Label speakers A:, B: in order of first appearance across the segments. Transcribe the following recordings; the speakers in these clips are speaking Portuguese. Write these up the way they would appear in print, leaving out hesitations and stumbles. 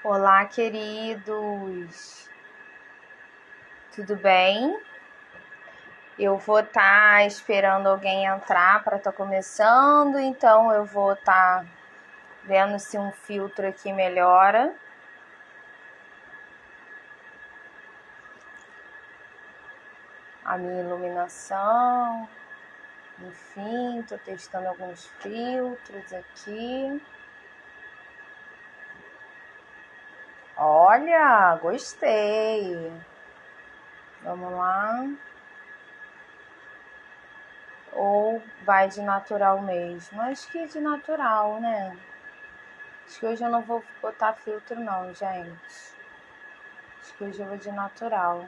A: Olá, queridos. Tudo bem? Eu vou estar esperando alguém entrar para estar começando, então eu vou estar vendo se um filtro aqui melhora. A minha iluminação. Enfim, estou testando alguns filtros aqui. Olha, gostei. Vamos lá. Ou vai de natural mesmo? Acho que de natural, né? Acho que hoje eu não vou botar filtro não, gente. Acho que hoje eu vou de natural.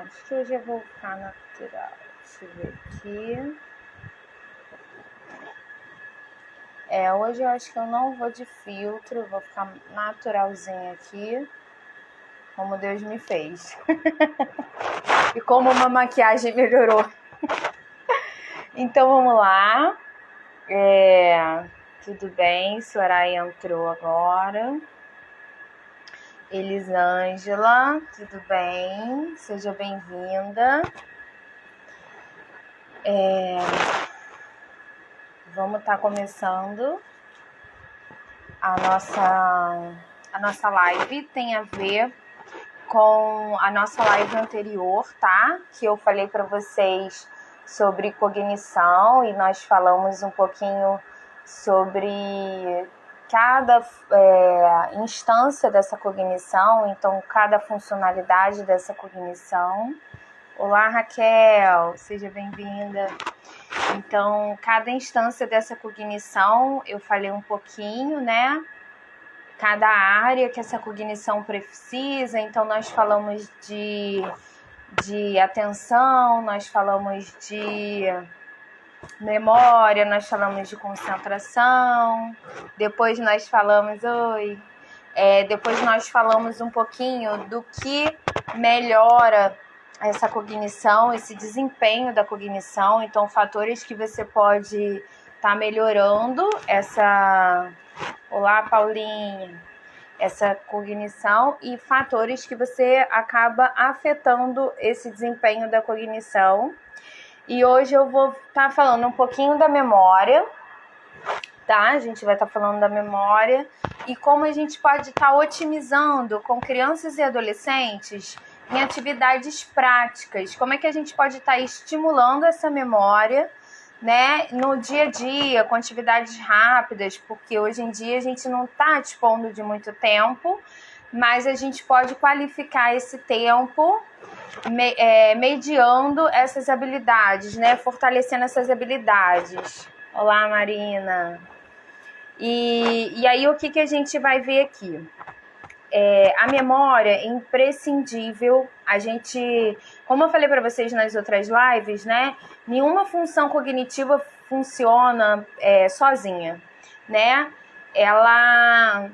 A: Acho que hoje eu vou ficar natural. Deixa eu ver aqui. Hoje eu acho que eu não vou de filtro. Eu vou ficar naturalzinha aqui. Como Deus me fez. E como uma maquiagem melhorou. Então vamos lá. Tudo bem, Soraya entrou agora. Elisângela, tudo bem? Seja bem-vinda. Vamos estar começando a nossa live. Tem a ver com a nossa live anterior, tá? Que eu falei para vocês sobre cognição e nós falamos um pouquinho sobre cada instância dessa cognição, então cada funcionalidade dessa cognição. Olá, Raquel, seja bem-vinda. Então, cada instância dessa cognição, eu falei um pouquinho, né? Cada área que essa cognição precisa, então nós falamos de atenção, nós falamos de memória, nós falamos de concentração, depois nós falamos, depois nós falamos um pouquinho do que melhora essa cognição, esse desempenho da cognição, então fatores que você pode estar melhorando essa... Olá, Paulinha! Essa cognição e fatores que você acaba afetando esse desempenho da cognição. E hoje eu vou estar falando um pouquinho da memória, tá? A gente vai estar falando da memória e como a gente pode estar otimizando com crianças e adolescentes em atividades práticas. Como é que a gente pode estar estimulando essa memória, né, no dia a dia, com atividades rápidas, porque hoje em dia a gente não está dispondo de muito tempo, mas a gente pode qualificar esse tempo mediando essas habilidades, né, fortalecendo essas habilidades. Olá, Marina. E aí o que a gente vai ver aqui? A memória é imprescindível. A gente, como eu falei para vocês nas outras lives, né? Nenhuma função cognitiva funciona sozinha, né? Ela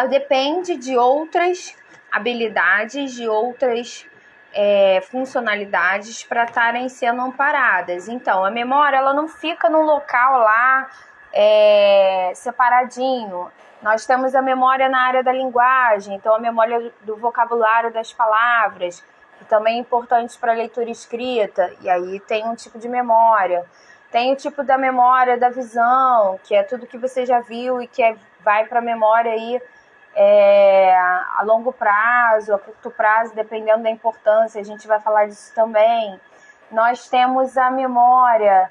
A: depende de outras habilidades, de outras funcionalidades para estarem sendo amparadas. Então, a memória ela não fica num local lá separadinho. Nós temos a memória na área da linguagem, então a memória do vocabulário das palavras, que também é importante para a leitura e escrita, e aí tem um tipo de memória. Tem o tipo da memória da visão, que é tudo que você já viu e que vai para a memória aí a longo prazo, a curto prazo, dependendo da importância, a gente vai falar disso também. Nós temos a memória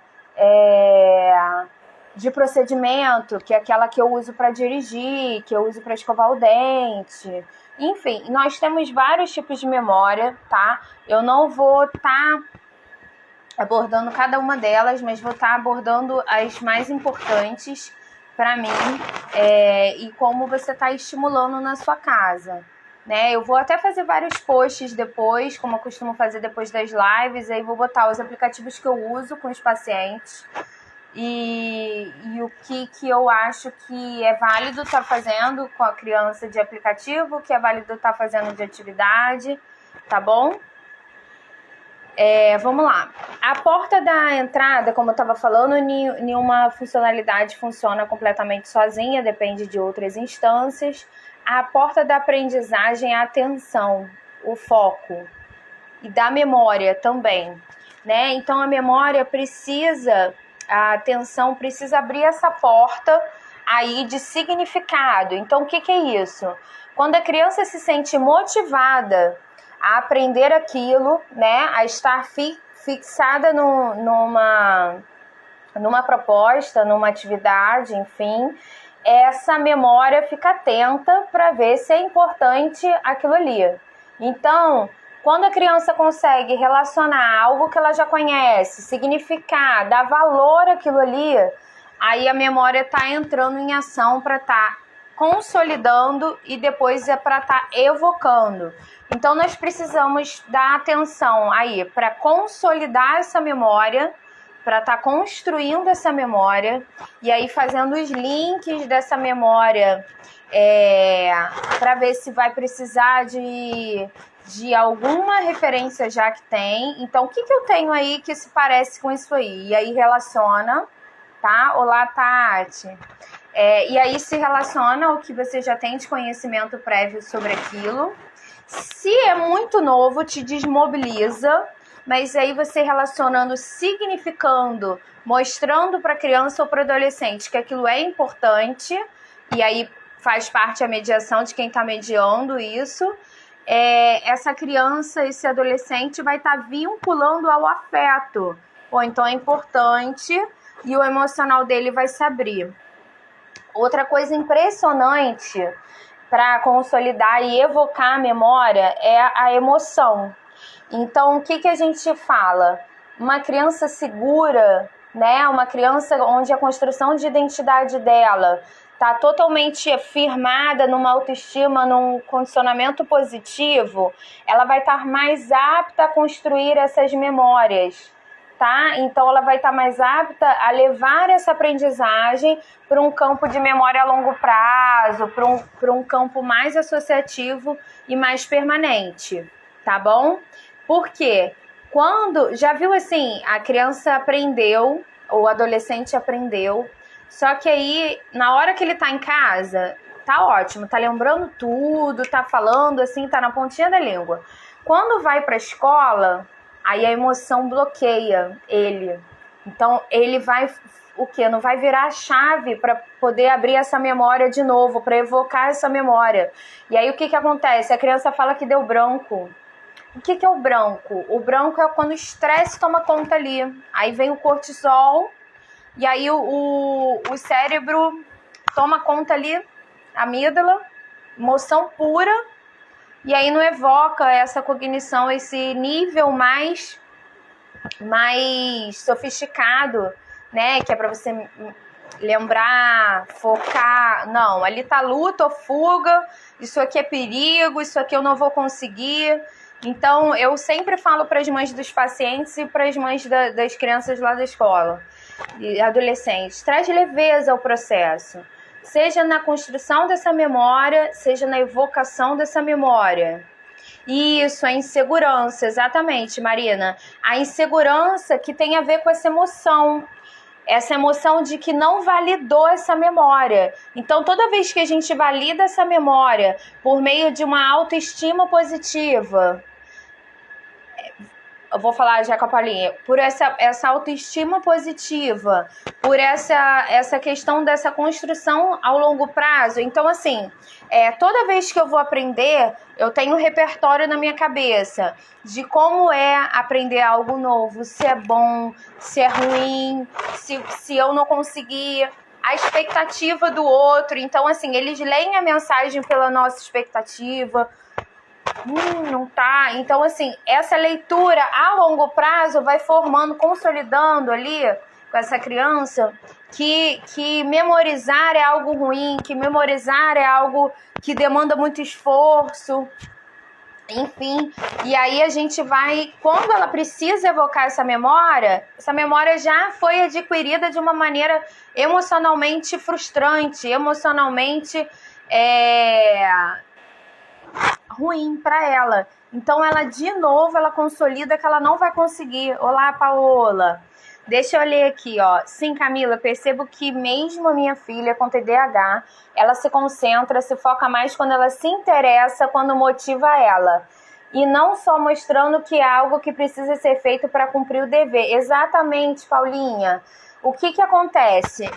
A: de procedimento, que é aquela que eu uso para dirigir, que eu uso para escovar o dente. Enfim, nós temos vários tipos de memória, tá? Eu não vou estar abordando cada uma delas, mas vou estar abordando as mais importantes para mim e como você está estimulando na sua casa, né? Eu vou até fazer vários posts depois, como eu costumo fazer depois das lives, aí vou botar os aplicativos que eu uso com os pacientes e o que eu acho que é válido estar fazendo com a criança de aplicativo, o que é válido estar fazendo de atividade, tá bom? Vamos lá. A porta da entrada, como eu estava falando, nenhuma funcionalidade funciona completamente sozinha, depende de outras instâncias. A porta da aprendizagem é a atenção, o foco e da memória também, né? Então a memória a atenção precisa abrir essa porta aí de significado. Então o que é isso? Quando a criança se sente motivada a aprender aquilo, né, a estar fixada numa proposta, numa atividade, enfim, essa memória fica atenta para ver se é importante aquilo ali. Então, quando a criança consegue relacionar algo que ela já conhece, significar, dar valor àquilo ali, aí a memória está entrando em ação para estar consolidando e depois é para estar evocando. Então, nós precisamos dar atenção aí para consolidar essa memória, para estar construindo essa memória e aí fazendo os links dessa memória para ver se vai precisar de alguma referência já que tem. Então, o que eu tenho aí que se parece com isso aí? E aí relaciona, tá? Olá, Tati. E aí se relaciona ao que você já tem de conhecimento prévio sobre aquilo. Se é muito novo, te desmobiliza, mas aí você relacionando, significando, mostrando para a criança ou para o adolescente que aquilo é importante, e aí faz parte a mediação de quem está mediando isso, essa criança, esse adolescente vai estar vinculando ao afeto, ou então é importante e o emocional dele vai se abrir. Outra coisa impressionante para consolidar e evocar a memória é a emoção. Então, o que a gente fala? Uma criança segura, né? Uma criança onde a construção de identidade dela está totalmente firmada numa autoestima, num condicionamento positivo, ela vai estar mais apta a construir essas memórias, tá? Então, ela vai estar mais apta a levar essa aprendizagem para um campo de memória a longo prazo, para um campo mais associativo e mais permanente, tá bom? Por quê? Quando, já viu assim, a criança aprendeu, ou o adolescente aprendeu, só que aí, na hora que ele tá em casa, tá ótimo, tá lembrando tudo, tá falando assim, tá na pontinha da língua. Quando vai pra escola, aí a emoção bloqueia ele. Então, ele vai, o quê? Não vai virar a chave para poder abrir essa memória de novo, para evocar essa memória. E aí, o que acontece? A criança fala que deu branco. O que é o branco? O branco é quando o estresse toma conta ali. Aí vem o cortisol, e aí o cérebro toma conta ali, amígdala, emoção pura, e aí não evoca essa cognição, esse nível mais sofisticado, né? Que é para você lembrar, focar. Não, ali tá luta ou fuga, isso aqui é perigo, isso aqui eu não vou conseguir. Então, eu sempre falo para as mães dos pacientes e para as mães das crianças lá da escola e adolescentes, traz leveza ao processo, seja na construção dessa memória, seja na evocação dessa memória. Isso, a insegurança, exatamente, Marina. A insegurança que tem a ver com essa emoção de que não validou essa memória. Então, toda vez que a gente valida essa memória por meio de uma autoestima positiva, eu vou falar já com a Paulinha, por essa autoestima positiva, por essa questão dessa construção ao longo prazo. Então, assim, toda vez que eu vou aprender, eu tenho um repertório na minha cabeça de como é aprender algo novo, se é bom, se é ruim, se eu não conseguir, a expectativa do outro. Então, assim, eles leem a mensagem pela nossa expectativa. Não tá. Então, assim, essa leitura a longo prazo vai formando, consolidando ali com essa criança que memorizar é algo ruim, que memorizar é algo que demanda muito esforço, enfim. E aí a gente vai, quando ela precisa evocar essa memória já foi adquirida de uma maneira emocionalmente frustrante, emocionalmente ruim para ela. Então ela de novo ela consolida que ela não vai conseguir. Olá, Paola. Deixa eu ler aqui, ó. Sim, Camila, percebo que mesmo a minha filha com TDAH, ela se concentra, se foca mais quando ela se interessa, quando motiva ela. E não só mostrando que é algo que precisa ser feito para cumprir o dever. Exatamente, Paulinha. O que acontece?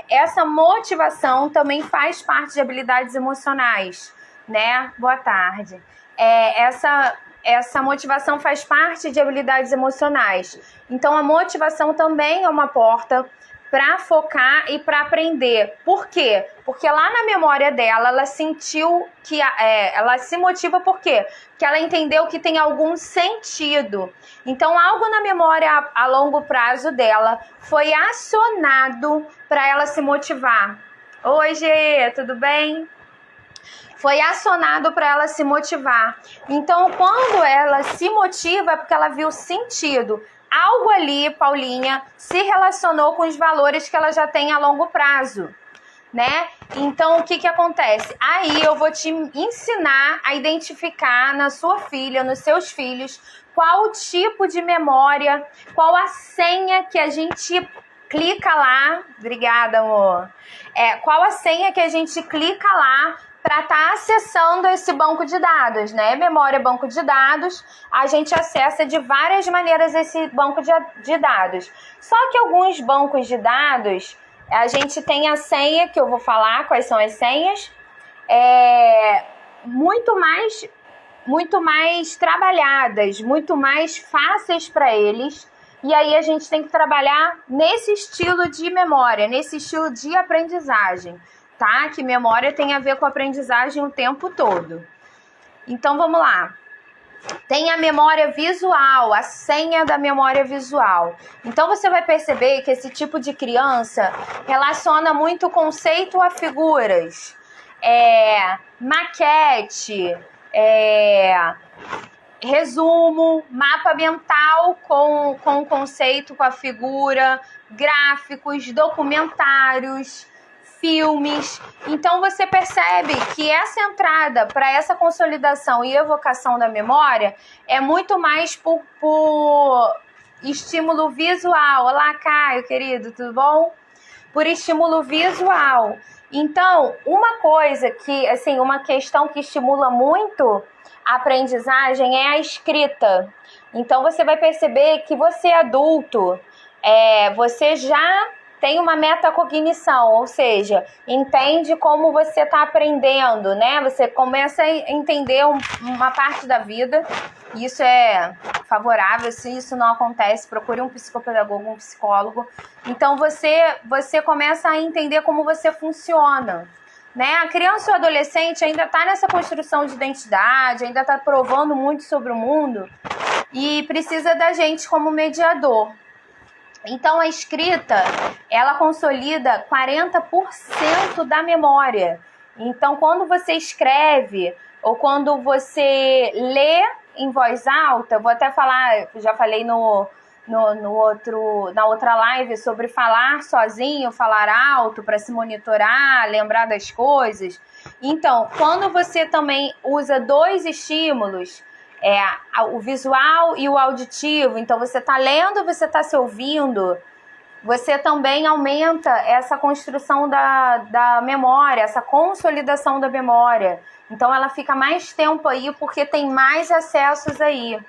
A: Essa motivação também faz parte de habilidades emocionais, né? Boa tarde. Essa motivação faz parte de habilidades emocionais. Então, a motivação também é uma porta para focar e para aprender. Por quê? Porque lá na memória dela, ela sentiu que ela se motiva por quê? Porque ela entendeu que tem algum sentido. Então, algo na memória a longo prazo dela foi acionado para ela se motivar. Oi, Gê, tudo bem? Foi acionado para ela se motivar. Então, quando ela se motiva, é porque ela viu sentido. Algo ali, Paulinha, se relacionou com os valores que ela já tem a longo prazo, né? Então, o que acontece? Aí eu vou te ensinar a identificar na sua filha, nos seus filhos, qual o tipo de memória, qual a senha que a gente clica lá. Obrigada, amor. Qual a senha que a gente clica lá para estar acessando esse banco de dados, né? Memória banco de dados, a gente acessa de várias maneiras esse banco de dados. Só que alguns bancos de dados, a gente tem a senha, que eu vou falar quais são as senhas, muito mais trabalhadas, muito mais fáceis para eles. E aí a gente tem que trabalhar nesse estilo de memória, nesse estilo de aprendizagem. Tá? Que memória tem a ver com aprendizagem o tempo todo. Então, vamos lá. Tem a memória visual, a senha da memória visual. Então, você vai perceber que esse tipo de criança relaciona muito conceito a figuras. Maquete, resumo, mapa mental com conceito, com a figura, gráficos, documentários, filmes. Então você percebe que essa entrada para essa consolidação e evocação da memória é muito mais por estímulo visual. Olá, Caio, querido, tudo bom? Por estímulo visual. Então, uma coisa que, assim, uma questão que estimula muito a aprendizagem é a escrita. Então você vai perceber que você adulto, você já tem uma metacognição, ou seja, entende como você está aprendendo, né? Você começa a entender uma parte da vida, isso é favorável. Se isso não acontece, procure um psicopedagogo, um psicólogo. Então, você começa a entender como você funciona, né? A criança ou adolescente ainda está nessa construção de identidade, ainda está provando muito sobre o mundo e precisa da gente como mediador. Então, a escrita, ela consolida 40% da memória. Então, quando você escreve ou quando você lê em voz alta, eu vou até falar, já falei na outra live sobre falar sozinho, falar alto para se monitorar, lembrar das coisas. Então, quando você também usa dois estímulos, o visual e o auditivo, então você está lendo, você está se ouvindo, você também aumenta essa construção da memória, essa consolidação da memória. Então ela fica mais tempo aí porque tem mais acessos aí,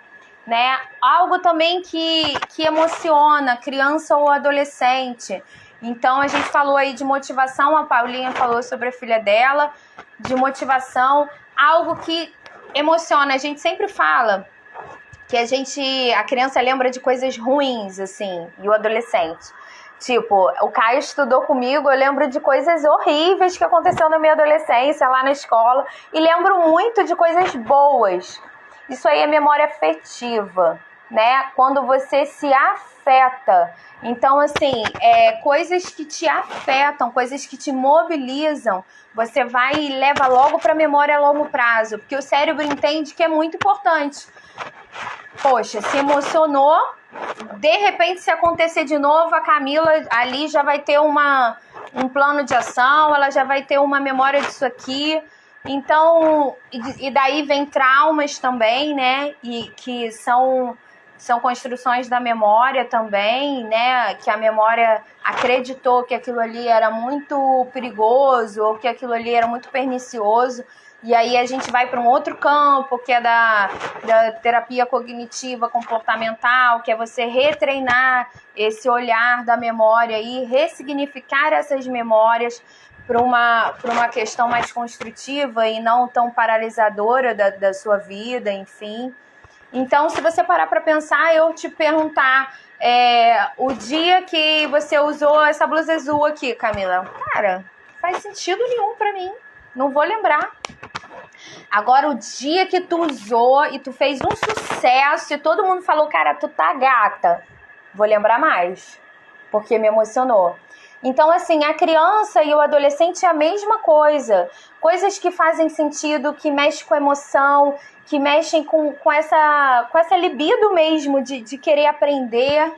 A: né? Algo também que emociona criança ou adolescente. Então a gente falou aí de motivação, a Paulinha falou sobre a filha dela, de motivação, algo que emociona. A gente sempre fala que a criança lembra de coisas ruins, assim, e o adolescente. Tipo, o Caio estudou comigo, eu lembro de coisas horríveis que aconteceu na minha adolescência, lá na escola, e lembro muito de coisas boas. Isso aí é memória afetiva, né? Quando você se afeta. Então, assim, coisas que te afetam, coisas que te mobilizam, você vai e leva logo para a memória a longo prazo, porque o cérebro entende que é muito importante. Poxa, se emocionou, de repente, se acontecer de novo, a Camila ali já vai ter um plano de ação, ela já vai ter uma memória disso aqui, Então, e daí vem traumas também, né? E que são construções da memória também, né? Que a memória acreditou que aquilo ali era muito perigoso ou que aquilo ali era muito pernicioso. E aí a gente vai para um outro campo, que é da terapia cognitiva comportamental, que é você retreinar esse olhar da memória e ressignificar essas memórias para uma questão mais construtiva e não tão paralisadora da sua vida, enfim. Então, se você parar para pensar, eu te perguntar, o dia que você usou essa blusa azul aqui, Camila, cara, faz sentido nenhum para mim, não vou lembrar. Agora, o dia que tu usou e tu fez um sucesso e todo mundo falou, cara, tu tá gata, vou lembrar mais, porque me emocionou. Então, assim, a criança e o adolescente é a mesma coisa. Coisas que fazem sentido, que mexem com a emoção, que mexem com essa libido mesmo de querer aprender.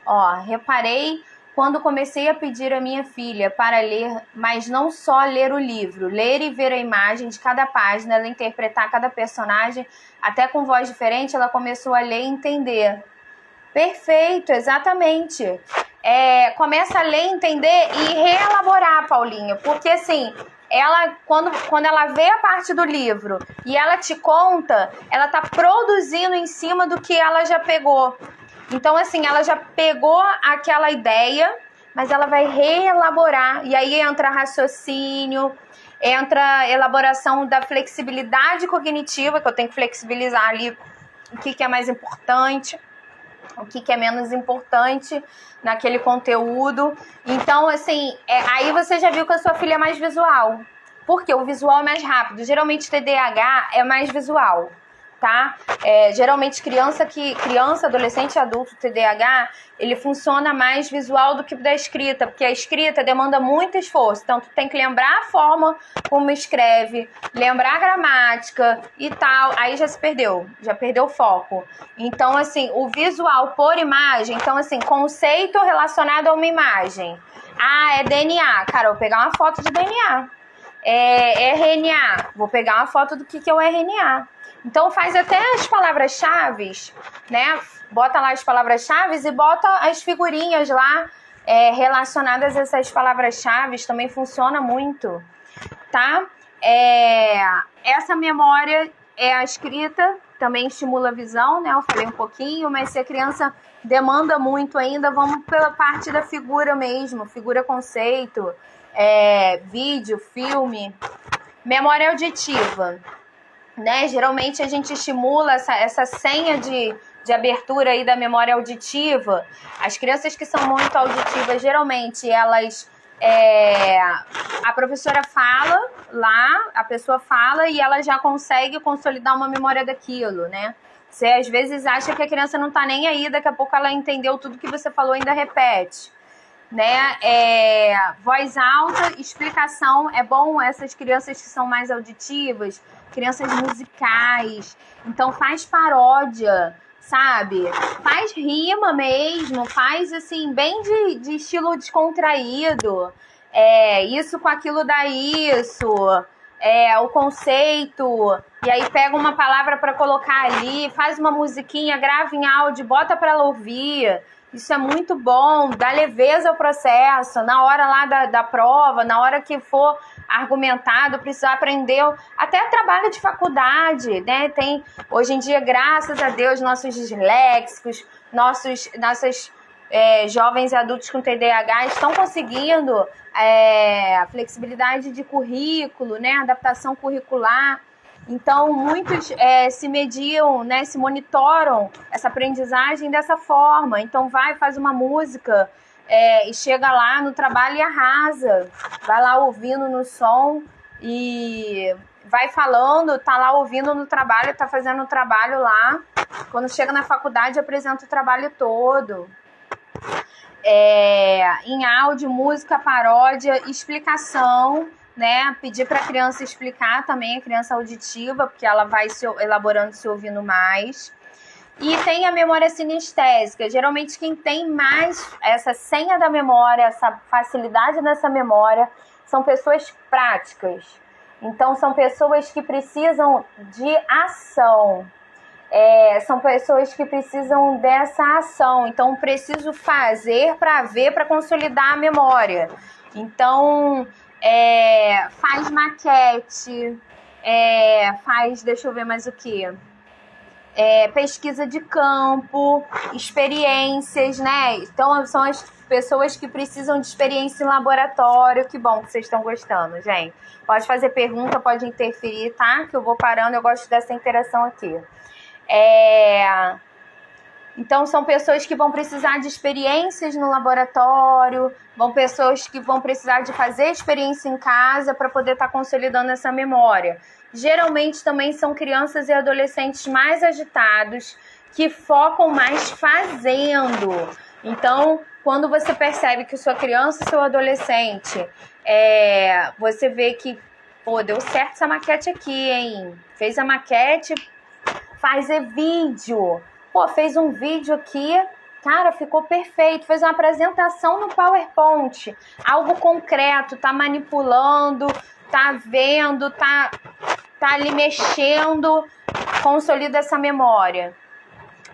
A: Ó, reparei quando comecei a pedir a minha filha para ler, mas não só ler o livro, ler e ver a imagem de cada página, ela interpretar cada personagem, até com voz diferente, ela começou a ler e entender. Perfeito, exatamente. Começa a ler, entender e reelaborar, Paulinha, porque assim, ela quando ela vê a parte do livro e ela te conta, ela tá produzindo em cima do que ela já pegou. Então, assim, ela já pegou aquela ideia, mas ela vai reelaborar. E aí entra raciocínio, entra elaboração da flexibilidade cognitiva, que eu tenho que flexibilizar ali o que é mais importante, o que é menos importante naquele conteúdo. Então, assim, aí você já viu que a sua filha é mais visual. Porque o visual é mais rápido. Geralmente, TDAH é mais visual, tá? Geralmente, criança, adolescente, adulto, TDAH, ele funciona mais visual do que da escrita, porque a escrita demanda muito esforço. Então, tu tem que lembrar a forma como escreve, lembrar a gramática e tal. Aí já se perdeu, já perdeu o foco. Então, assim, o visual por imagem, então, assim, conceito relacionado a uma imagem. Ah, é DNA. Cara, eu vou pegar uma foto de DNA. RNA. Vou pegar uma foto do que é o RNA. Então faz até as palavras-chave, né? Bota lá as palavras-chave e bota as figurinhas lá relacionadas a essas palavras-chave. Também funciona muito, tá? Essa memória a escrita, também estimula a visão, né? Eu falei um pouquinho, mas se a criança demanda muito ainda, vamos pela parte da figura mesmo, figura conceito, vídeo, filme. Memória auditiva, né? Geralmente a gente estimula essa senha de abertura aí da memória auditiva. As crianças que são muito auditivas, geralmente elas a professora fala lá, a pessoa fala e ela já consegue consolidar uma memória daquilo, né? Você às vezes acha que a criança não tá nem aí, daqui a pouco ela entendeu tudo que você falou e ainda repete, né? Voz alta, explicação, é bom essas crianças que são mais auditivas, crianças musicais, então faz paródia, sabe? Faz rima mesmo, faz assim, bem de estilo descontraído, isso com aquilo dá isso, o conceito, e aí pega uma palavra para colocar ali, faz uma musiquinha, grava em áudio, bota para ela ouvir. Isso é muito bom, dá leveza ao processo, na hora lá da prova, na hora que for argumentado, precisar aprender, até trabalho de faculdade, né? Tem, hoje em dia, graças a Deus, nossos disléxicos, nossos jovens e adultos com TDAH estão conseguindo a flexibilidade de currículo, né? Adaptação curricular. Então, muitos se mediam, né, se monitoram essa aprendizagem dessa forma. Então, faz uma música e chega lá no trabalho e arrasa. Vai lá ouvindo no som e vai falando, tá lá ouvindo no trabalho, tá fazendo o trabalho lá. Quando chega na faculdade, apresenta o trabalho todo. Em áudio, música, paródia, explicação, né? Pedir para a criança explicar também, a criança auditiva, porque ela vai se elaborando, se ouvindo mais. E tem a memória sinestésica. Geralmente quem tem mais essa senha da memória, essa facilidade nessa memória, são pessoas práticas. Então, são pessoas que precisam de ação. São pessoas que precisam dessa ação. Então, preciso fazer para ver, para consolidar a memória. Então, faz maquete, deixa eu ver mais o que. Pesquisa de campo, experiências, né? Então, são as pessoas que precisam de experiência em laboratório. Que bom que vocês estão gostando, gente. Pode fazer pergunta, pode interferir, tá? Que eu vou parando, eu gosto dessa interação aqui. Então, são pessoas que vão precisar de experiências no laboratório, pessoas que vão precisar de fazer experiência em casa para poder estar consolidando essa memória. Geralmente também são crianças e adolescentes mais agitados, que focam mais fazendo. Então, quando você percebe que sua criança e seu adolescente, você vê que, deu certo essa maquete aqui, hein? Fez a maquete, fazer vídeo. Fez um vídeo aqui, cara, ficou perfeito. Fez uma apresentação no PowerPoint, algo concreto, tá manipulando, tá vendo, tá ali mexendo, consolida essa memória.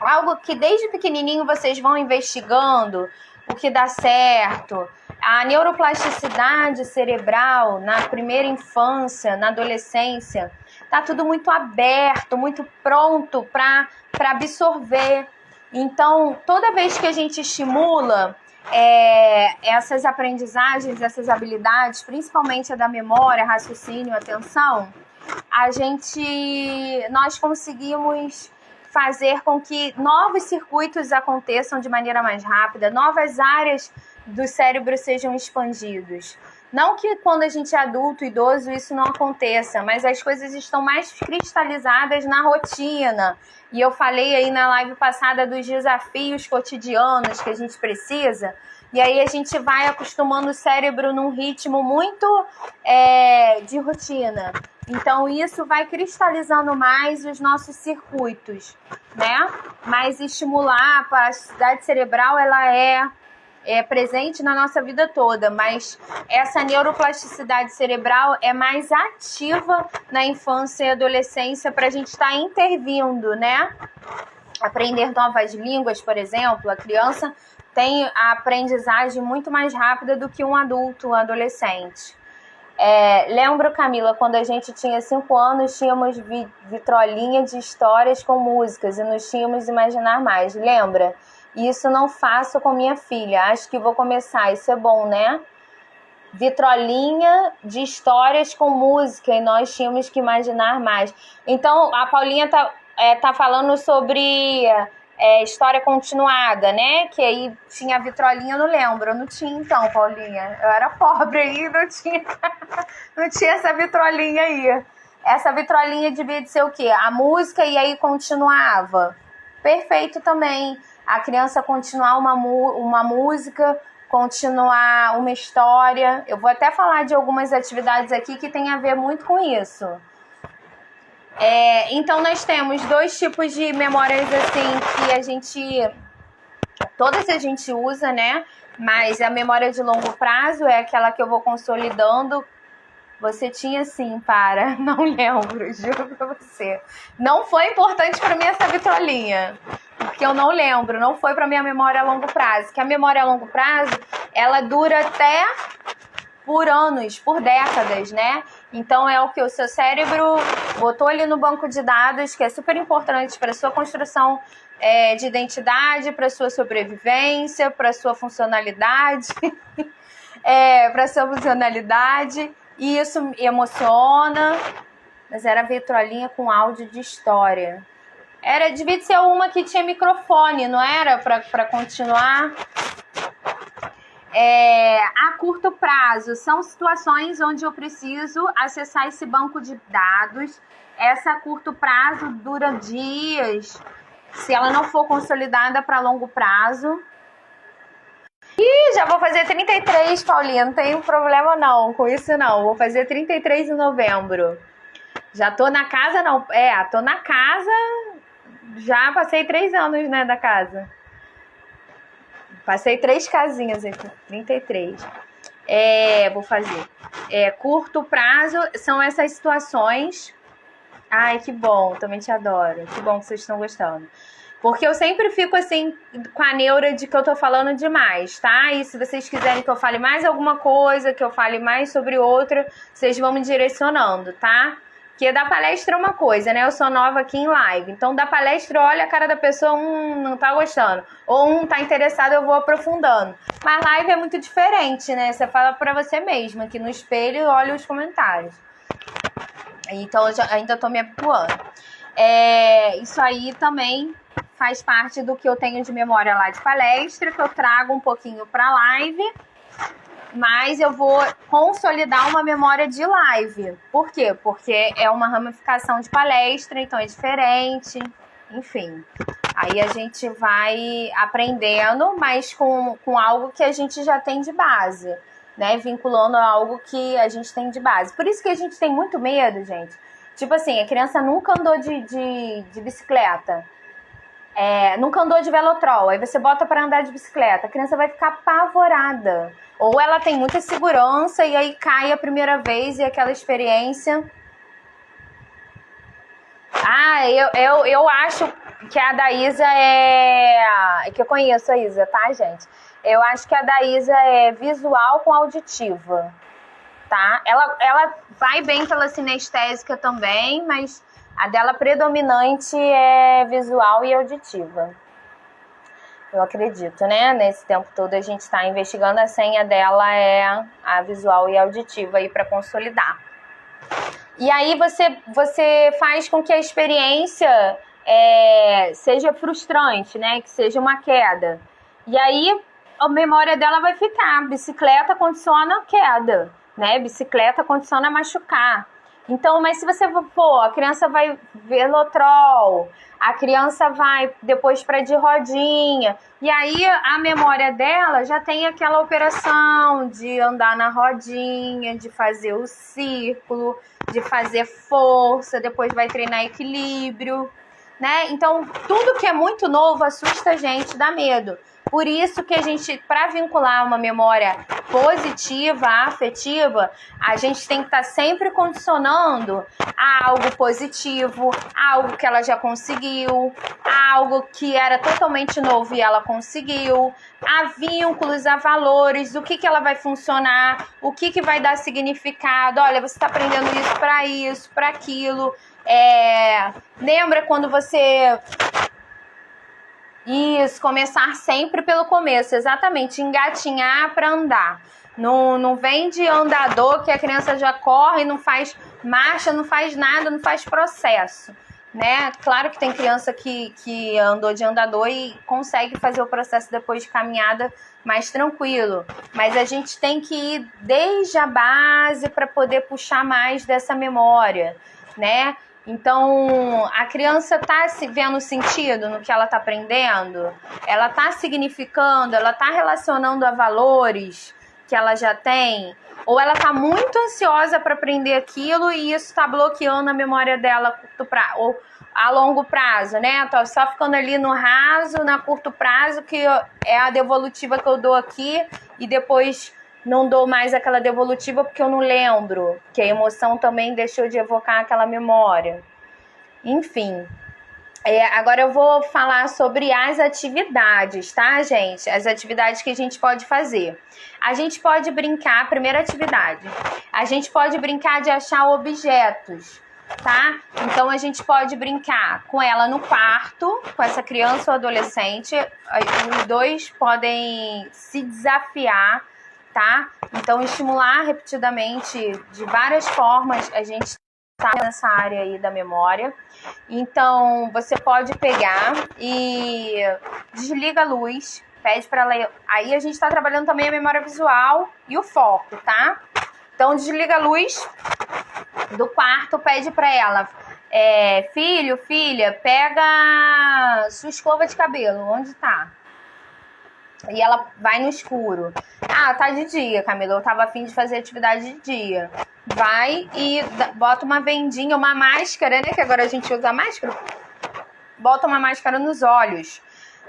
A: Algo que desde pequenininho vocês vão investigando o que dá certo. A neuroplasticidade cerebral na primeira infância, na adolescência, tá tudo muito aberto, muito pronto para absorver. Então, toda vez que a gente estimula essas aprendizagens, essas habilidades, principalmente a da memória, raciocínio, atenção, nós conseguimos fazer com que novos circuitos aconteçam de maneira mais rápida, novas áreas do cérebro sejam expandidos. Não que quando a gente é adulto, idoso, isso não aconteça, mas as coisas estão mais cristalizadas na rotina. E eu falei aí na live passada dos desafios cotidianos que a gente precisa, e aí a gente vai acostumando o cérebro num ritmo muito de rotina. Então, isso vai cristalizando mais os nossos circuitos, né? Mas estimular a plasticidade cerebral, ela é presente na nossa vida toda, mas essa neuroplasticidade cerebral é mais ativa na infância e adolescência para a gente estar intervindo, né? Aprender novas línguas, por exemplo, a criança tem a aprendizagem muito mais rápida do que um adulto, um adolescente. Lembro, Camila, quando a gente tinha 5 anos, tínhamos vitrolinha de histórias com músicas e nos tínhamos imaginar mais, lembra? Isso não faço com minha filha, acho que vou começar, isso é bom, né? Vitrolinha de histórias com música e nós tínhamos que imaginar mais. Então, a Paulinha tá falando sobre história continuada, né? Que aí tinha a vitrolinha, eu não lembro, eu não tinha então, Paulinha. Eu era pobre aí, não tinha essa vitrolinha aí. Essa vitrolinha devia ser o quê? A música e aí continuava. Perfeito também. A criança continuar uma música, continuar uma história. Eu vou até falar de algumas atividades aqui que tem a ver muito com isso. Então, nós temos 2 tipos de memórias, assim, que todas a gente usa, né? Mas a memória de longo prazo é aquela que eu vou consolidando. Você tinha sim, não lembro, juro pra você. Não foi importante pra mim essa vitrolinha, porque eu não lembro, não foi pra minha memória a longo prazo. Que a memória a longo prazo, ela dura até por anos, por décadas, né? Então é o que o seu cérebro botou ali no banco de dados, que é super importante para sua construção de identidade, para sua sobrevivência, para sua funcionalidade, e isso emociona. Mas era vitrolinha com áudio de história. Devia ser uma que tinha microfone, não era? Para continuar. A curto prazo, são situações onde eu preciso acessar esse banco de dados. Essa a curto prazo dura dias, se ela não for consolidada para longo prazo. Já vou fazer 33, Paulinha, não tem problema não com isso não. Vou fazer 33 em novembro. Já tô na casa, não. Tô na casa, já passei 3 anos, né, da casa. Passei 3 casinhas aqui, 33. Vou fazer. Curto prazo são essas situações. Ai, que bom, também te adoro. Que bom que vocês estão gostando. Porque eu sempre fico assim, com a neura de que eu tô falando demais, tá? E se vocês quiserem que eu fale mais alguma coisa, que eu fale mais sobre outra, vocês vão me direcionando, tá? Porque da palestra é uma coisa, né? Eu sou nova aqui em live. Então, da palestra, olha a cara da pessoa, não tá gostando. Ou tá interessado, eu vou aprofundando. Mas live é muito diferente, né? Você fala pra você mesma, aqui no espelho, e olha os comentários. Então, eu ainda tô me habituando. Isso aí também faz parte do que eu tenho de memória lá de palestra, que eu trago um pouquinho pra live. Mas eu vou consolidar uma memória de live. Por quê? Porque é uma ramificação de palestra, então é diferente. Enfim, aí a gente vai aprendendo, mas com algo que a gente já tem de base, né? Vinculando a algo que a gente tem de base. Por isso que a gente tem muito medo, gente. Tipo assim, a criança nunca andou de bicicleta. Nunca andou de velotrol, aí você bota para andar de bicicleta, a criança vai ficar apavorada. Ou ela tem muita segurança e aí cai a primeira vez e aquela experiência. Eu acho que a da Isa que eu conheço a Isa, tá, gente? Eu acho que a da Isa é visual com auditiva, tá? Ela vai bem pela sinestésica também, mas a dela predominante é visual e auditiva. Eu acredito, né? Nesse tempo todo a gente está investigando, a senha dela é a visual e auditiva aí para consolidar. E aí você faz com que a experiência seja frustrante, né? Que seja uma queda. E aí a memória dela vai ficar. Bicicleta condiciona queda, né? Bicicleta condiciona machucar. Então, mas se você for, a criança vai velotrol, a criança vai depois para de rodinha, e aí a memória dela já tem aquela operação de andar na rodinha, de fazer o círculo, de fazer força, depois vai treinar equilíbrio, né? Então, tudo que é muito novo assusta a gente, dá medo. Por isso que a gente, para vincular uma memória positiva, afetiva, a gente tem que estar sempre condicionando a algo positivo, a algo que ela já conseguiu, a algo que era totalmente novo e ela conseguiu, a vínculos, a valores, o que ela vai funcionar, o que vai dar significado. Olha, você está aprendendo isso, para aquilo. Lembra quando você... Isso, começar sempre pelo começo, exatamente, engatinhar para andar. Não vem de andador que a criança já corre, não faz marcha, não faz nada, não faz processo, né? Claro que tem criança que andou de andador e consegue fazer o processo depois de caminhada mais tranquilo, mas a gente tem que ir desde a base para poder puxar mais dessa memória, né? Então, a criança está vendo sentido no que ela está aprendendo? Ela está significando? Ela está relacionando a valores que ela já tem? Ou ela está muito ansiosa para aprender aquilo e isso está bloqueando a memória dela ou a longo prazo, né? Tô só ficando ali no raso, na curto prazo, que é a devolutiva que eu dou aqui e depois... não dou mais aquela devolutiva porque eu não lembro, que a emoção também deixou de evocar aquela memória. Enfim, agora eu vou falar sobre as atividades, tá, gente? As atividades que a gente pode fazer. A gente pode brincar, primeira atividade, a gente pode brincar de achar objetos, tá? Então a gente pode brincar com ela no quarto, com essa criança ou adolescente, os dois podem se desafiar, tá? Então, estimular repetidamente de várias formas, a gente está nessa área aí da memória. Então, você pode pegar e desliga a luz, pede para ela. Aí a gente está trabalhando também a memória visual e o foco, tá? Então, desliga a luz do quarto, pede para ela. Filho, filha, pega sua escova de cabelo, onde tá? E ela vai no escuro. Tá de dia, Camila. Eu tava a fim de fazer atividade de dia. Vai e bota uma vendinha, uma máscara, né? Que agora a gente usa máscara. Bota uma máscara nos olhos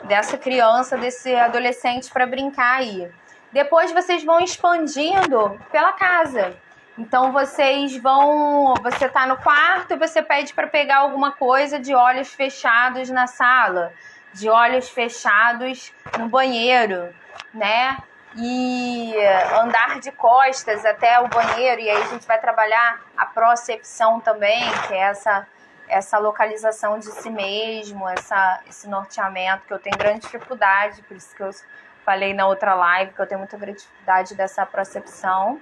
A: dessa criança, desse adolescente pra brincar aí. Depois vocês vão expandindo pela casa. Então você tá no quarto e você pede para pegar alguma coisa de olhos fechados na sala, de olhos fechados no banheiro, né? E andar de costas até o banheiro, e aí a gente vai trabalhar a procepção também, que é essa localização de si mesmo, esse norteamento, que eu tenho grande dificuldade, por isso que eu falei na outra live, que eu tenho muita dificuldade dessa procepção.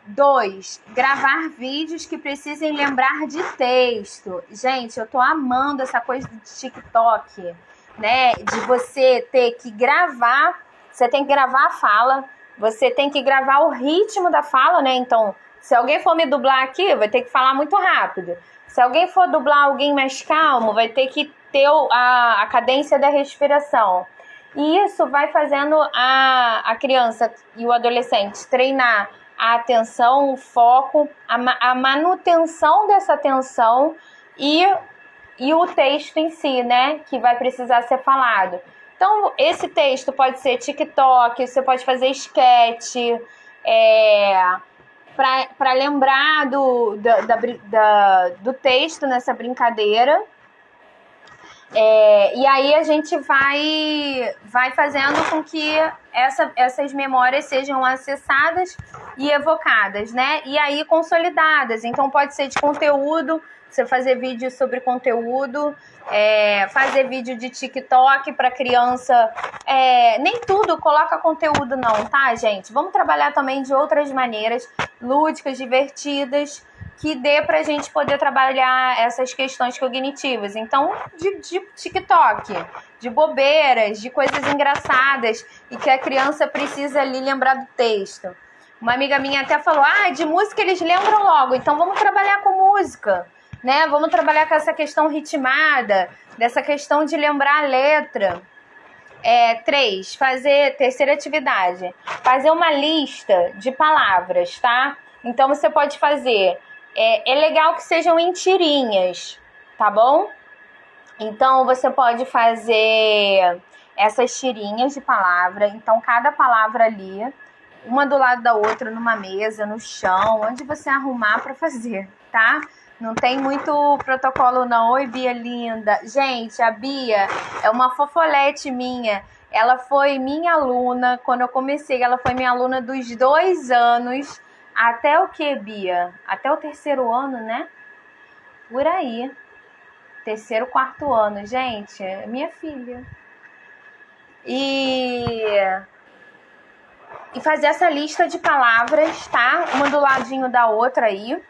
A: 2, gravar vídeos que precisem lembrar de texto. Gente, eu tô amando essa coisa do TikTok, né? De você ter que gravar, você tem que gravar a fala, você tem que gravar o ritmo da fala, né? Então, se alguém for me dublar aqui, vai ter que falar muito rápido. Se alguém for dublar alguém mais calmo, vai ter que ter a cadência da respiração. E isso vai fazendo a criança e o adolescente treinar a atenção, o foco, a manutenção dessa atenção e o texto em si, né? Que vai precisar ser falado. Então, esse texto pode ser TikTok, você pode fazer sketch, para lembrar do texto nessa brincadeira. E aí a gente vai fazendo com que essas memórias sejam acessadas e evocadas, né? E aí consolidadas. Então pode ser de conteúdo, você fazer vídeo sobre conteúdo, fazer vídeo de TikTok para criança. Nem tudo coloca conteúdo não, tá, gente? Vamos trabalhar também de outras maneiras, lúdicas, divertidas, que dê pra gente poder trabalhar essas questões cognitivas. Então, de TikTok, de bobeiras, de coisas engraçadas e que a criança precisa ali lembrar do texto. Uma amiga minha até falou, de música eles lembram logo, então vamos trabalhar com música, né? Vamos trabalhar com essa questão ritmada, dessa questão de lembrar a letra. 3, terceira atividade, fazer uma lista de palavras, tá? Então você pode fazer... É legal que sejam em tirinhas, tá bom? Então, você pode fazer essas tirinhas de palavra. Então, cada palavra ali, uma do lado da outra, numa mesa, no chão, onde você arrumar para fazer, tá? Não tem muito protocolo, não. Oi, Bia linda. Gente, a Bia é uma fofolete minha. Ela foi minha aluna quando eu comecei. Ela foi minha aluna dos 2 anos... Até o que, Bia? Até o 3º ano, né? Por aí. 3º, 4º ano. Gente, é minha filha. E fazer essa lista de palavras, tá? Uma do ladinho da outra aí.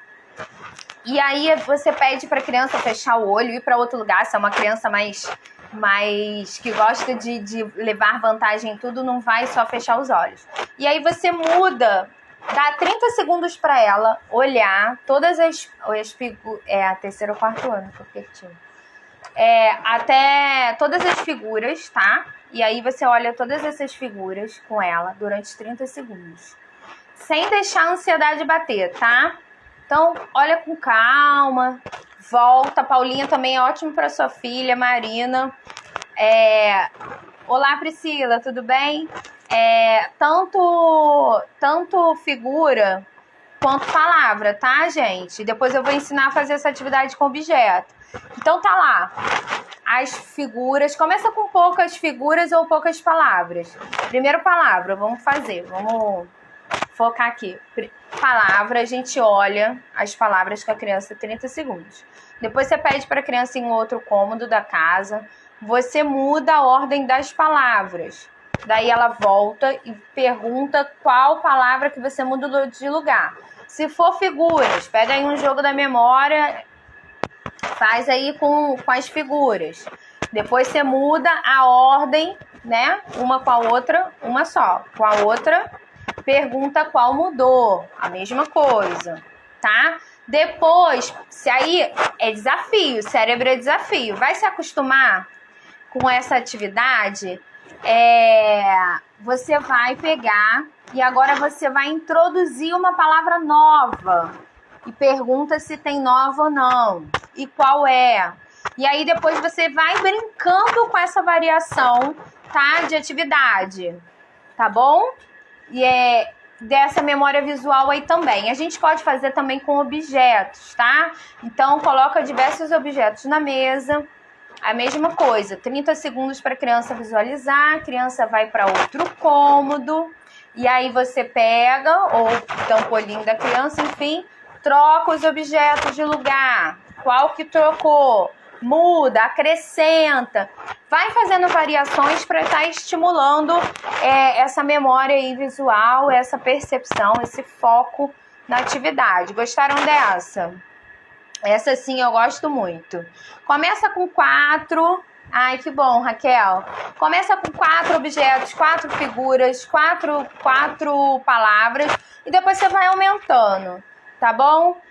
A: E aí você pede pra criança fechar o olho e ir pra outro lugar. Se é uma criança mais que gosta de levar vantagem em tudo, não vai só fechar os olhos. E aí você muda... Dá 30 segundos para ela olhar todas as figuras. A 3º ou 4º ano que eu perdi. Até todas as figuras, tá? E aí você olha todas essas figuras com ela durante 30 segundos. Sem deixar a ansiedade bater, tá? Então, olha com calma. Volta. Paulinha também é ótimo para sua filha, Marina. Olá, Priscila, tudo bem? Tanto figura quanto palavra, tá, gente? Depois eu vou ensinar a fazer essa atividade com objeto. Então tá lá, as figuras. Começa com poucas figuras ou poucas palavras. Primeiro palavra, vamos focar aqui. Palavra, a gente olha as palavras com a criança 30 segundos. Depois você pede para a criança ir em outro cômodo da casa. Você muda a ordem das palavras. Daí ela volta e pergunta qual palavra que você mudou de lugar. Se for figuras, pega aí um jogo da memória, faz aí com as figuras. Depois você muda a ordem, né? Uma com a outra, uma só. Com a outra, pergunta qual mudou. A mesma coisa, tá? Depois, se aí é desafio, cérebro é desafio. Vai se acostumar com essa atividade... você vai pegar e agora você vai introduzir uma palavra nova e pergunta se tem nova ou não e qual é. E aí depois você vai brincando com essa variação tá? De atividade, tá bom? E dessa memória visual aí também. A gente pode fazer também com objetos, tá? Então, coloca diversos objetos na mesa. A mesma coisa, 30 segundos para a criança visualizar, a criança vai para outro cômodo, e aí você pega, ou tampolim da criança, enfim, troca os objetos de lugar. Qual que trocou? Muda, acrescenta. Vai fazendo variações para estar estimulando essa memória aí visual, essa percepção, esse foco na atividade. Gostaram dessa? Essa sim eu gosto muito. Começa com 4. Ai, que bom, Raquel. Começa com 4 objetos, 4 figuras, 4 palavras e depois você vai aumentando, tá bom?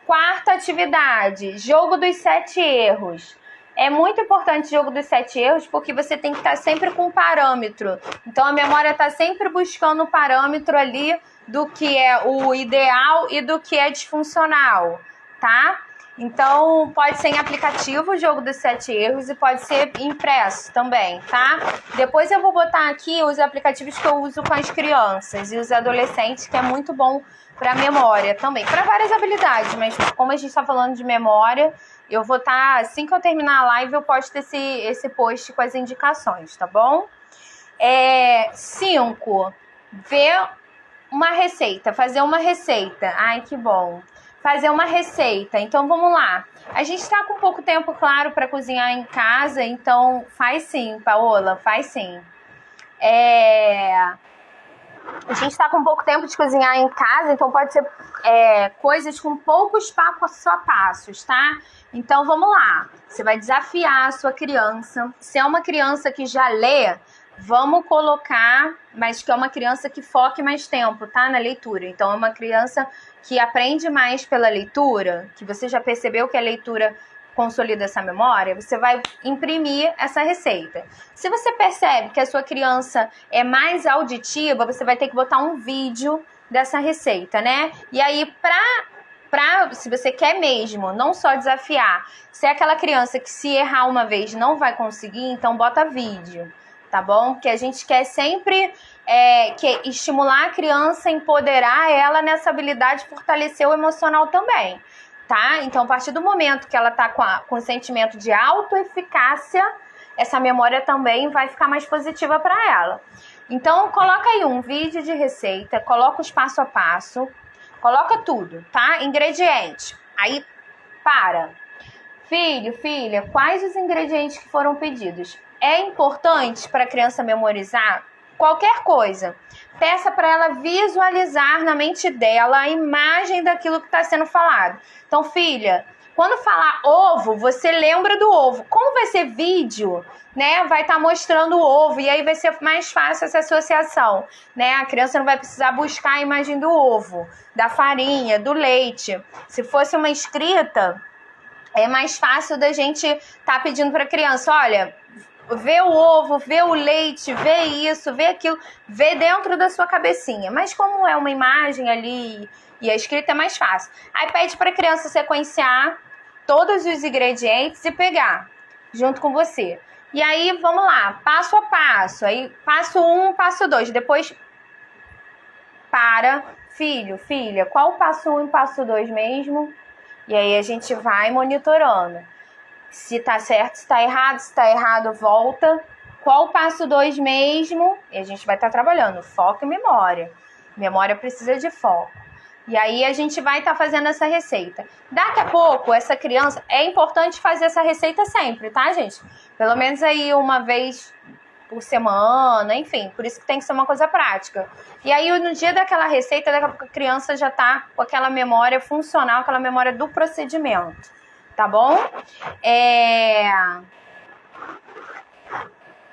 A: Quarta atividade, jogo dos 7 erros. É muito importante o jogo dos 7 erros porque você tem que estar sempre com parâmetro. Então a memória está sempre buscando o parâmetro ali do que é o ideal e do que é disfuncional, tá? Então, pode ser em aplicativo o jogo dos 7 erros e pode ser impresso também, tá? Depois eu vou botar aqui os aplicativos que eu uso com as crianças e os adolescentes, que é muito bom para memória também, para várias habilidades, mas como a gente está falando de memória, eu vou estar, assim que eu terminar a live, eu posto esse post com as indicações, tá bom? 5. Ver uma receita, fazer uma receita. Ai, que bom. Fazer uma receita. Então, vamos lá. A gente está com pouco tempo, claro, para cozinhar em casa, então faz sim, Paola, faz sim. A gente está com pouco tempo de cozinhar em casa, então pode ser coisas com poucos passos a passos, tá? Então, vamos lá. Você vai desafiar a sua criança. Se é uma criança que já lê, vamos colocar, mas que é uma criança que foque mais tempo, tá? Na leitura. Então, é uma criança que aprende mais pela leitura, que você já percebeu que a leitura consolida essa memória, você vai imprimir essa receita. Se você percebe que a sua criança é mais auditiva, você vai ter que botar um vídeo dessa receita, né? E aí, se você quer mesmo, não só desafiar, se é aquela criança que se errar uma vez não vai conseguir, então bota vídeo, tá bom? Porque a gente quer sempre estimular a criança, empoderar ela nessa habilidade, fortalecer o emocional também, tá? Então, a partir do momento que ela tá com o sentimento de autoeficácia, essa memória também vai ficar mais positiva para ela. Então, coloca aí um vídeo de receita, coloca os passo a passo, coloca tudo, tá? Ingrediente. Aí, para. Filho, filha, quais os ingredientes que foram pedidos? É importante para a criança memorizar qualquer coisa. Peça para ela visualizar na mente dela a imagem daquilo que está sendo falado. Então, filha, quando falar ovo, você lembra do ovo. Como vai ser vídeo, né? Vai estar mostrando o ovo e aí vai ser mais fácil essa associação, né? A criança não vai precisar buscar a imagem do ovo, da farinha, do leite. Se fosse uma escrita, é mais fácil da gente estar pedindo para a criança, olha, vê o ovo, vê o leite, vê isso, vê aquilo, vê dentro da sua cabecinha. Mas como é uma imagem ali e a escrita é mais fácil. Aí pede para a criança sequenciar todos os ingredientes e pegar junto com você. E aí, vamos lá, passo a passo. Aí, passo 1, passo 2. Depois, para. Filho, filha, qual o passo 1 e passo 2 mesmo? E aí, a gente vai monitorando. Se tá certo, se tá errado. Se tá errado, volta. Qual o passo 2 mesmo? E a gente vai estar trabalhando. Foco e memória. Memória precisa de foco. E aí a gente vai estar fazendo essa receita. Daqui a pouco, essa criança... É importante fazer essa receita sempre, tá, gente? Pelo menos aí uma vez por semana, enfim. Por isso que tem que ser uma coisa prática. E aí, no dia daquela receita, daqui a pouco a criança já tá com aquela memória funcional, aquela memória do procedimento. Tá bom?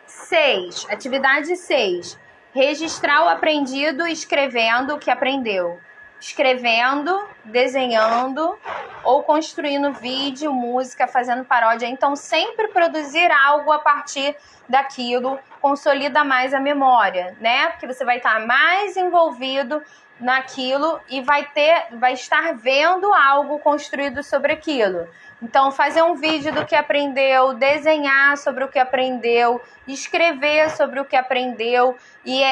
A: 6. Atividade 6. Registrar o aprendido escrevendo o que aprendeu. Escrevendo, desenhando ou construindo vídeo, música, fazendo paródia. Então, sempre produzir algo a partir daquilo consolida mais a memória, né? Porque você vai estar mais envolvido naquilo e vai estar vendo algo construído sobre aquilo. Então, fazer um vídeo do que aprendeu, desenhar sobre o que aprendeu, escrever sobre o que aprendeu. E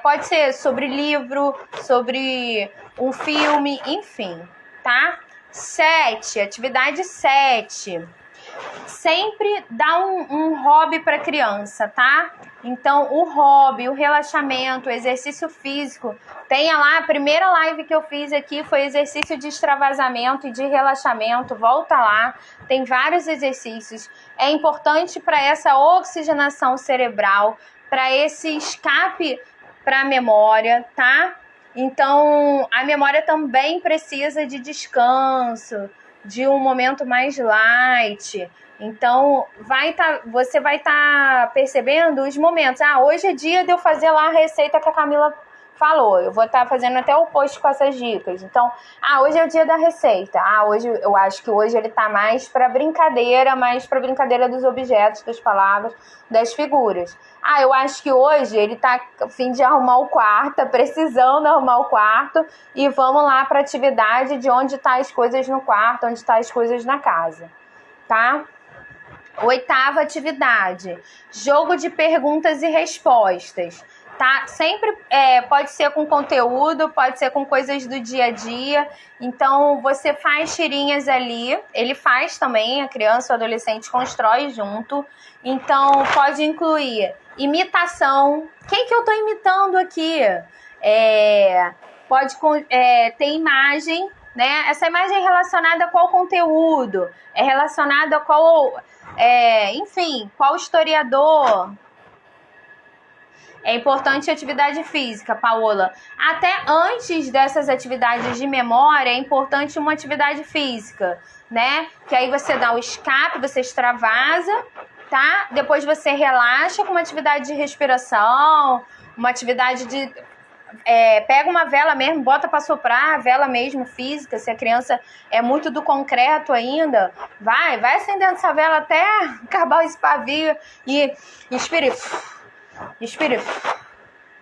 A: pode ser sobre livro, sobre um filme, enfim, tá? 7, atividade 7. Sempre dá um hobby para criança, tá? Então, o hobby, o relaxamento, o exercício físico. Tenha lá, a primeira live que eu fiz aqui foi exercício de extravasamento e de relaxamento. Volta lá, tem vários exercícios. É importante para essa oxigenação cerebral, para esse escape para a memória, tá? Então, a memória também precisa de descanso, de um momento mais light. Então, você vai estar percebendo os momentos. Hoje é dia de eu fazer lá a receita que a Camila falou. Eu vou estar fazendo até o post com essas dicas. Então, hoje é o dia da receita. Hoje eu acho que hoje ele está mais para brincadeira, dos objetos, das palavras, das figuras. Eu acho que hoje ele está a fim de arrumar o quarto, tá precisando arrumar o quarto, e vamos lá para a atividade de onde estão as coisas no quarto, onde estão as coisas na casa, tá? 8ª atividade, jogo de perguntas e respostas, tá? Sempre pode ser com conteúdo, pode ser com coisas do dia a dia. Então, você faz tirinhas ali, ele faz também, a criança ou adolescente constrói junto. Então, pode incluir imitação. Quem que eu tô imitando aqui? Pode ter imagem, né? Essa imagem é relacionada a qual conteúdo? É relacionada a qual... qual historiador? É importante a atividade física, Paola. Até antes dessas atividades de memória, é importante uma atividade física, né? Que aí você dá o escape, você extravasa, tá? Depois você relaxa com uma atividade de respiração, uma atividade de... pega uma vela mesmo, bota para soprar, a vela mesmo física. Se a criança é muito do concreto ainda, vai acendendo essa vela até acabar esse pavio e inspire,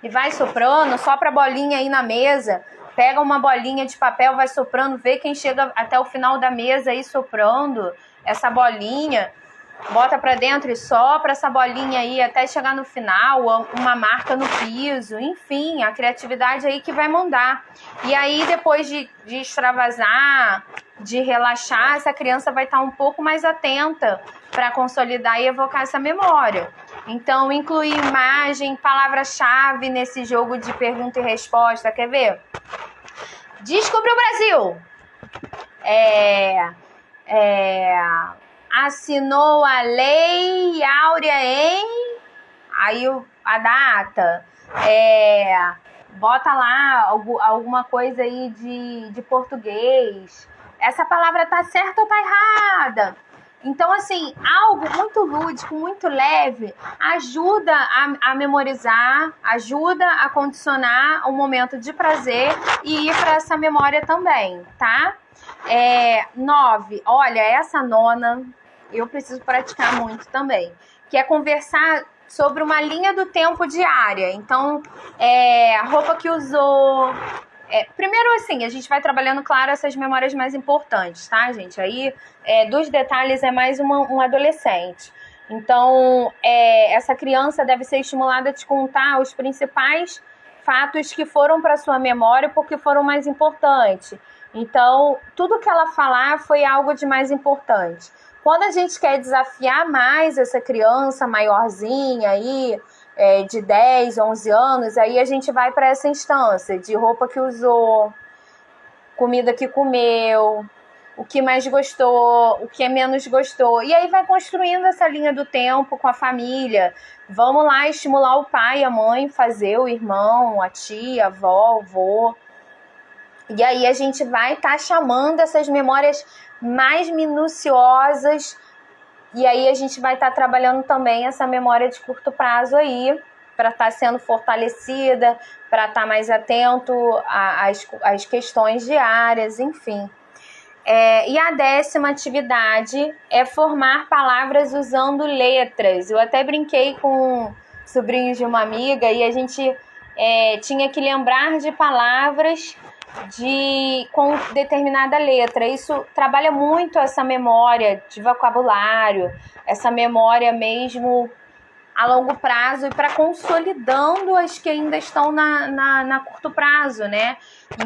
A: e vai soprando, sopra a bolinha aí na mesa, pega uma bolinha de papel, vai soprando, vê quem chega até o final da mesa aí soprando essa bolinha, bota pra dentro e sopra essa bolinha aí até chegar no final, uma marca no piso, enfim, a criatividade aí que vai mandar. E aí, depois de extravasar, de relaxar, essa criança vai estar um pouco mais atenta para consolidar e evocar essa memória. Então, incluir imagem, palavra-chave nesse jogo de pergunta e resposta. Quer ver? Descobriu o Brasil! Assinou a Lei Áurea em... Aí a data. Bota lá alguma coisa aí de português. Essa palavra tá certa ou tá errada? Então, assim, algo muito lúdico, muito leve, ajuda a memorizar, ajuda a condicionar um momento de prazer e ir para essa memória também, tá? 9, olha, essa 9ª, eu preciso praticar muito também, que é conversar sobre uma linha do tempo diária. Então, a roupa que usou... primeiro, assim, a gente vai trabalhando, claro, essas memórias mais importantes, tá, gente? Aí, dos detalhes, é mais um adolescente. Então, essa criança deve ser estimulada a te contar os principais fatos que foram para sua memória porque foram mais importantes. Então, tudo que ela falar foi algo de mais importante. Quando a gente quer desafiar mais essa criança maiorzinha aí, de 10, 11 anos, aí a gente vai para essa instância de roupa que usou, comida que comeu, o que mais gostou, o que menos gostou. E aí vai construindo essa linha do tempo com a família. Vamos lá estimular o pai, a mãe, fazer o irmão, a tia, a avó, o vô. E aí a gente vai estar chamando essas memórias mais minuciosas. E aí a gente vai estar trabalhando também essa memória de curto prazo aí, para estar sendo fortalecida, para estar mais atento às questões diárias, enfim. E a 10ª atividade é formar palavras usando letras. Eu até brinquei com sobrinhos de uma amiga e a gente tinha que lembrar de palavras com determinada letra. Isso trabalha muito essa memória de vocabulário, essa memória mesmo a longo prazo e para consolidando as que ainda estão na curto prazo, né?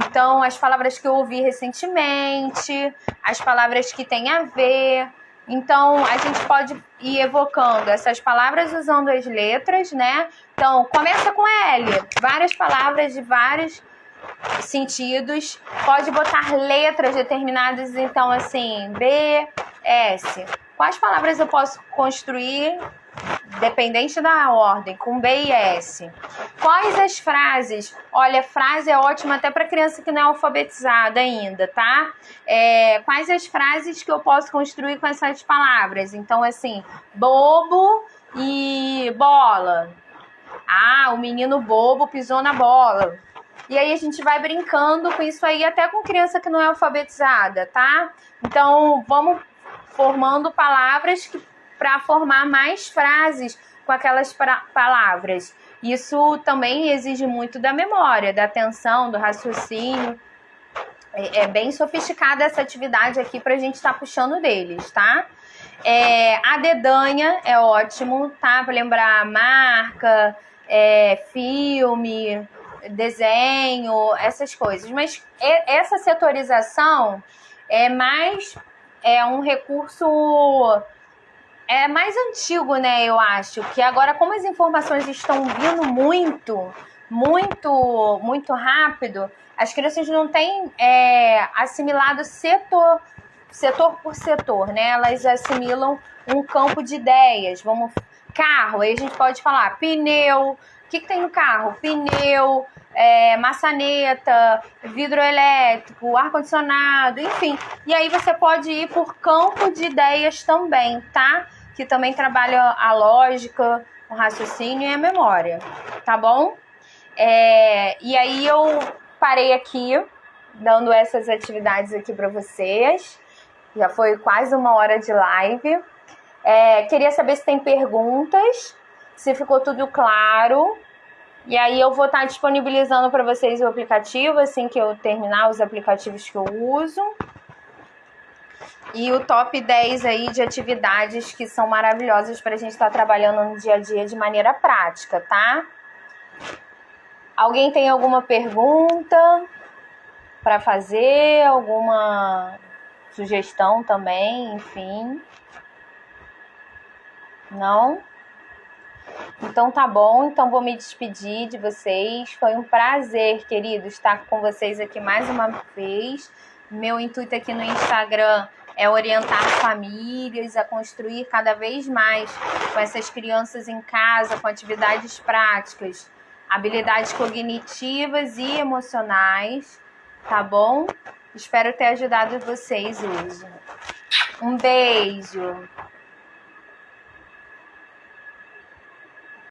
A: Então, as palavras que eu ouvi recentemente, as palavras que têm a ver. Então, a gente pode ir evocando essas palavras usando as letras, né? Então, começa com L, várias palavras de vários sentidos, pode botar letras determinadas, então assim, B, S. Quais palavras eu posso construir, dependente da ordem, com B e S? Quais as frases? Olha, frase é ótima até para criança que não é alfabetizada ainda, tá? Quais as frases que eu posso construir com essas palavras? Então, assim, bobo e bola. Ah, o menino bobo pisou na bola. E aí a gente vai brincando com isso aí até com criança que não é alfabetizada, tá? Então, vamos formando palavras para formar mais frases com aquelas palavras. Isso também exige muito da memória, da atenção, do raciocínio. É bem sofisticada essa atividade aqui para a gente estar puxando deles, tá? A dedanha é ótimo, tá? Para lembrar marca, filme, desenho, essas coisas. Mas essa setorização é mais um recurso mais antigo, né? Eu acho que agora, como as informações estão vindo muito rápido, as crianças não têm assimilado setor por setor, né? Elas assimilam um campo de ideias. Carro, aí a gente pode falar pneu. O que tem no carro? Pneu, maçaneta, vidro elétrico, ar-condicionado, enfim. E aí você pode ir por campo de ideias também, tá? Que também trabalha a lógica, o raciocínio e a memória, tá bom? E aí eu parei aqui, dando essas atividades aqui para vocês. Já foi quase 1 hora de live. Queria saber se tem perguntas, se ficou tudo claro. E aí eu vou estar disponibilizando para vocês o aplicativo assim que eu terminar os aplicativos que eu uso. E o top 10 aí de atividades que são maravilhosas para a gente estar trabalhando no dia a dia de maneira prática, tá? Alguém tem alguma pergunta para fazer? Alguma sugestão também, enfim? Não? Então tá bom, então vou me despedir de vocês. Foi um prazer, querido, estar com vocês aqui mais uma vez. Meu intuito aqui no Instagram é orientar famílias a construir cada vez mais com essas crianças em casa, com atividades práticas, habilidades cognitivas e emocionais, tá bom? Espero ter ajudado vocês hoje. Um beijo!